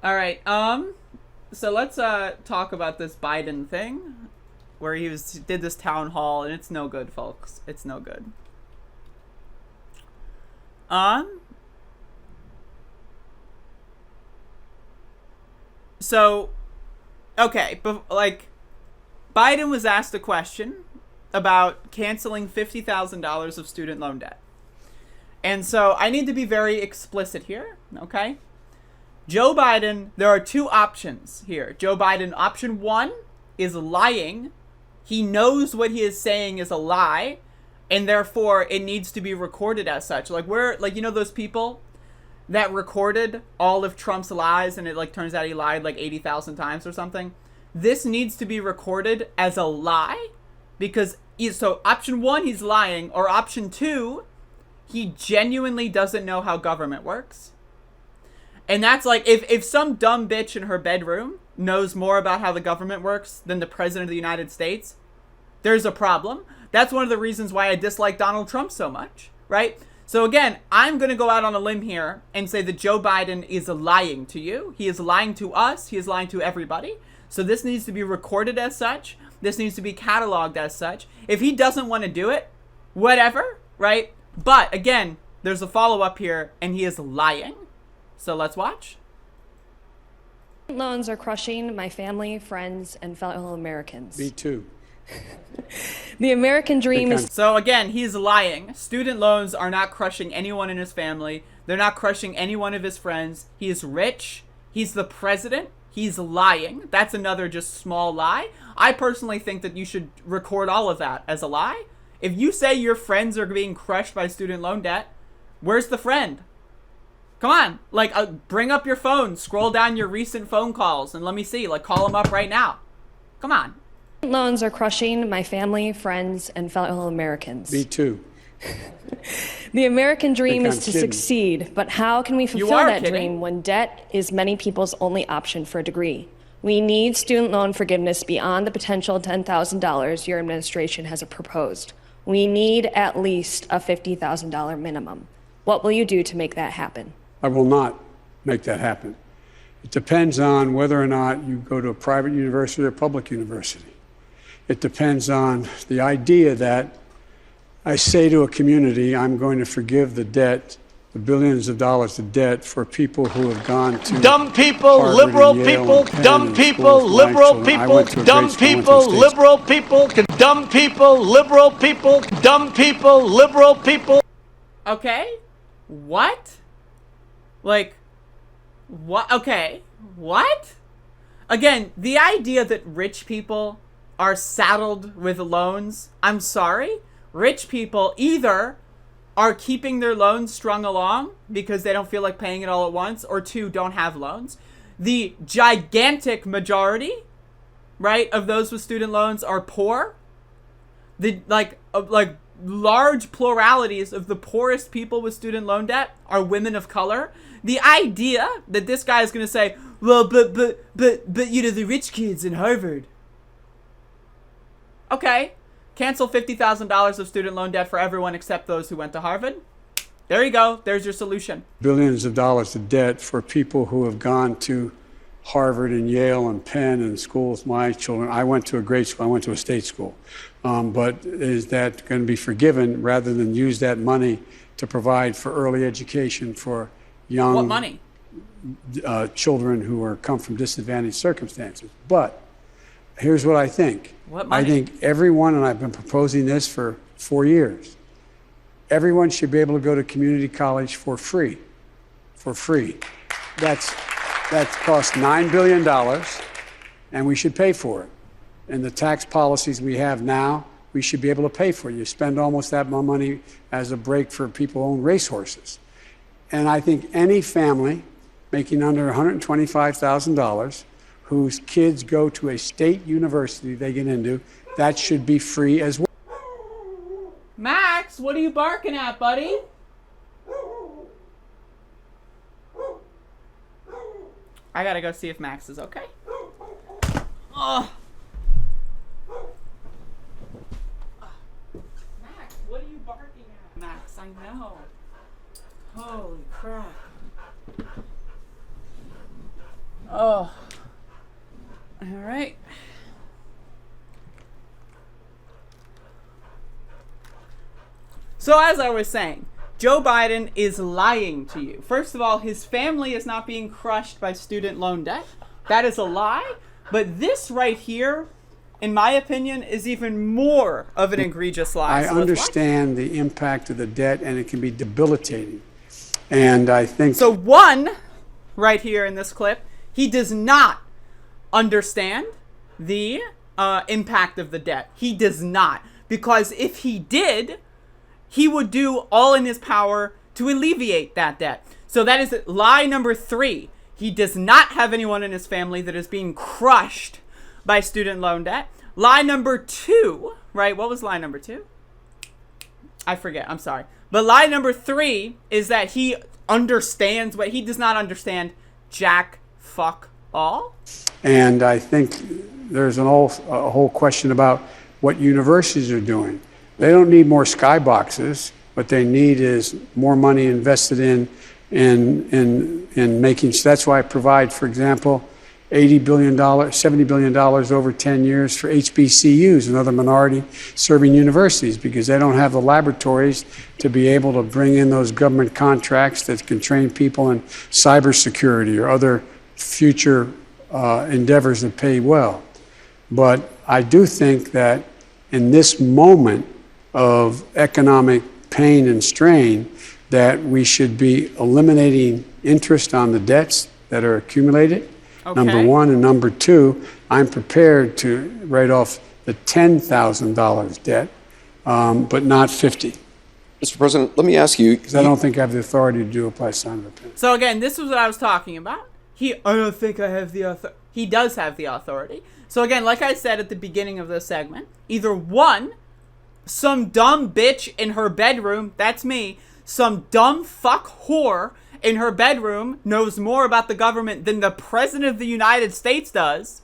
All right. So let's talk about this Biden thing, where he did this town hall, and it's no good, folks. It's no good. So, okay, but like, Biden was asked a question about canceling $50,000 of student loan debt. And so I need to be very explicit here, okay? Joe Biden, there are two options here. Joe Biden, option one is lying. He knows what he is saying is a lie, and therefore it needs to be recorded as such. Like, you know those people that recorded all of Trump's lies and it like turns out he lied like 80,000 times or something? This needs to be recorded as a lie, because so option one, he's lying, or option two, he genuinely doesn't know how government works. And that's like, if some dumb bitch in her bedroom knows more about how the government works than the president of the United States, there's a problem. That's one of the reasons why I dislike Donald Trump so much, right? So again, I'm going to go out on a limb here and say that Joe Biden is lying to you. He is lying to us. He is lying to everybody. So this needs to be recorded as such. This needs to be cataloged as such. If he doesn't want to do it, whatever, right? But again, there's a follow-up here, and he is lying. So let's watch. Loans are crushing my family, friends, and fellow Americans. Me too. The American dream is... So again, he's lying. Student loans are not crushing anyone in his family. They're not crushing any one of his friends. He is rich. He's the president. He's lying. That's another just small lie. I personally think that you should record all of that as a lie. If you say your friends are being crushed by student loan debt, where's the friend? Come on, like, bring up your phone, scroll down your recent phone calls, and let me see, like, call them up right now. Come on. Loans are crushing my family, friends, and fellow Americans. Me too. The American dream is to succeed, but how can we fulfill that dream when debt is many people's only option for a degree? We need student loan forgiveness beyond the potential $10,000 your administration has proposed. We need at least a $50,000 minimum. What will you do to make that happen? I will not make that happen. It depends on whether or not you go to a private university or a public university. It depends on the idea that I say to a community, I'm going to forgive the debt, the billions of dollars of debt for people who have gone to dumb people, Harvard liberal and Yale people, and Penn dumb and people, schools. My liberal children- I people, went to a dumb great school, I went to a people, state liberal people, dumb people, liberal people, dumb people, liberal people. Okay? What? Like, what? Okay. What? Again, the idea that rich people are saddled with loans, I'm sorry. Rich people either are keeping their loans strung along because they don't feel like paying it all at once, or two, don't have loans. The gigantic majority, right, of those with student loans are poor. The large pluralities of the poorest people with student loan debt are women of color. The idea that this guy is going to say, well, but you know, the rich kids in Harvard. Okay, cancel $50,000 of student loan debt for everyone except those who went to Harvard. There you go. There's your solution. Billions of dollars of debt for people who have gone to Harvard and Yale and Penn and schools. My children, I went to a great school. I went to a state school. But is that going to be forgiven rather than use that money to provide for early education for young What money? Children who come from disadvantaged circumstances? But here's what I think. What money? I think everyone, and I've been proposing this for 4 years, everyone should be able to go to community college for free. For free. That costs $9 billion, and we should pay for it. And the tax policies we have now, we should be able to pay for it. You spend almost that much money as a break for people who own racehorses. And I think any family making under $125,000 whose kids go to a state university they get into, that should be free as well. Max, what are you barking at, buddy? I gotta go see if Max is okay. Oh. Max, what are you barking at? Max, I know. Holy crap. Oh. All right. So as I was saying, Joe Biden is lying to you. First of all, his family is not being crushed by student loan debt. That is a lie. But this right here, in my opinion, is even more of an egregious lie. I understand the impact of the debt, and it can be debilitating. And I think... So one, right here in this clip, he does not understand the impact of the debt. He does not. Because if he did, he would do all in his power to alleviate that debt. So that is lie number 3. He does not have anyone in his family that is being crushed by student loan debt. Lie number 2, right? What was lie number 2? I forget. I'm sorry. But lie number 3 is that he understands what he does not understand. Jack fuck all. And I think there's a whole question about what universities are doing. They don't need more skyboxes. What they need is more money invested in making. That's why I provide, for example, $80 billion, $70 billion over 10 years for HBCUs and other minority-serving universities, because they don't have the laboratories to be able to bring in those government contracts that can train people in cybersecurity or other future endeavors that pay well. But I do think that in this moment of economic pain and strain, that we should be eliminating interest on the debts that are accumulated. Okay. Number 1, and number 2, I'm prepared to write off the $10,000 debt, but not 50. Mr. President, let me ask you. Because I don't think I have the authority to do it by sign of a pen. So again, this is what I was talking about. I don't think I have the authority. He does have the authority. So again, like I said at the beginning of this segment, either 1, some dumb bitch in her bedroom, that's me, some dumb fuck whore in her bedroom knows more about the government than the President of the United States does.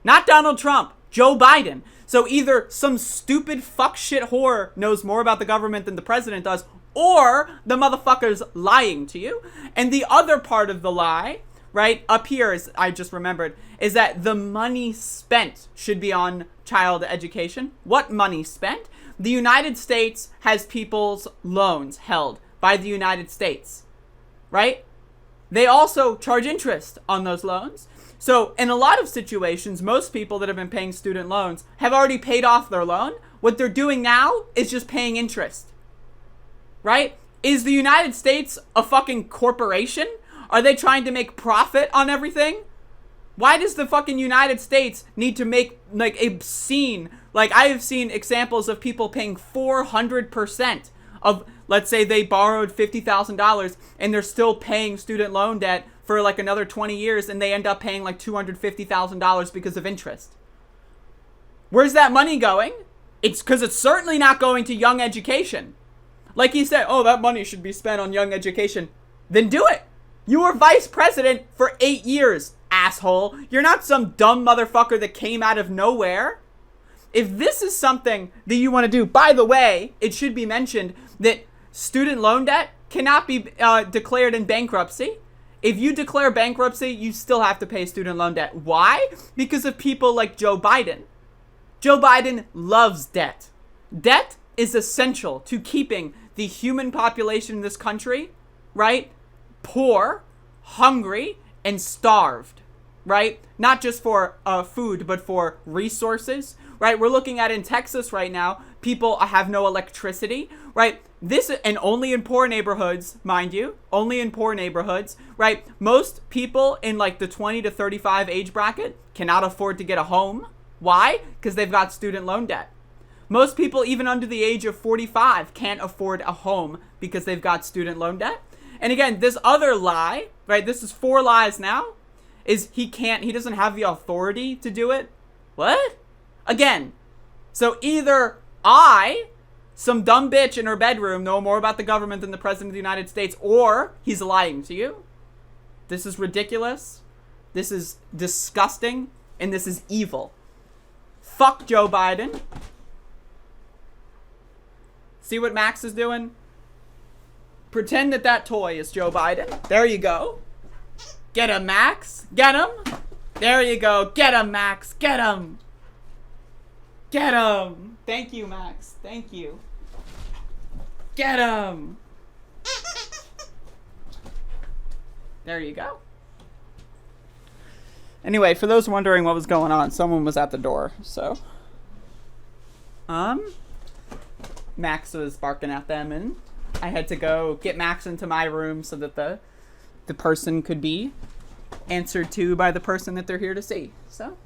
Not Donald Trump, Joe Biden. So either some stupid fuck shit whore knows more about the government than the president does, or the motherfucker's lying to you. And the other part of the lie, right, up here, is, I just remembered, is that the money spent should be on child education. What money spent? The United States has people's loans held by the United States, right? They also charge interest on those loans. So in a lot of situations, most people that have been paying student loans have already paid off their loan. What they're doing now is just paying interest, right? Is the United States a fucking corporation? Are they trying to make profit on everything? Why does the fucking United States need to make like obscene, like I have seen examples of people paying 400% of, let's say they borrowed $50,000 and they're still paying student loan debt for like another 20 years and they end up paying like $250,000 because of interest. Where's that money going? It's because it's certainly not going to young education. Like he said, oh, that money should be spent on young education. Then do it. You were vice president for 8 years, asshole. You're not some dumb motherfucker that came out of nowhere. If this is something that you want to do, by the way, it should be mentioned that student loan debt cannot be declared in bankruptcy. If you declare bankruptcy, you still have to pay student loan debt. Why? Because of people like Joe Biden. Joe Biden loves debt. Debt is essential to keeping the human population in this country, right, poor, hungry, and starved, right? Not just for food, but for resources, right? We're looking at in Texas right now, people have no electricity, right? This, and only in poor neighborhoods, mind you, only in poor neighborhoods, right? Most people in like the 20 to 35 age bracket cannot afford to get a home. Why? Because they've got student loan debt. Most people, even under the age of 45, can't afford a home because they've got student loan debt. And again, this other lie, right? This is 4 lies now, is he doesn't have the authority to do it. What? Again, so either some dumb bitch in her bedroom, know more about the government than the President of the United States, or he's lying to you. This is ridiculous. This is disgusting. And this is evil. Fuck Joe Biden. See what Max is doing? Pretend that toy is Joe Biden. There you go. Get him, Max. Get him. There you go. Get him, Max. Get him. Get him. Thank you, Max. Thank you. Get him. There you go. Anyway, for those wondering what was going on, someone was at the door, so. Max was barking at them, and I had to go get Max into my room so that the person could be answered to by the person that they're here to see, so.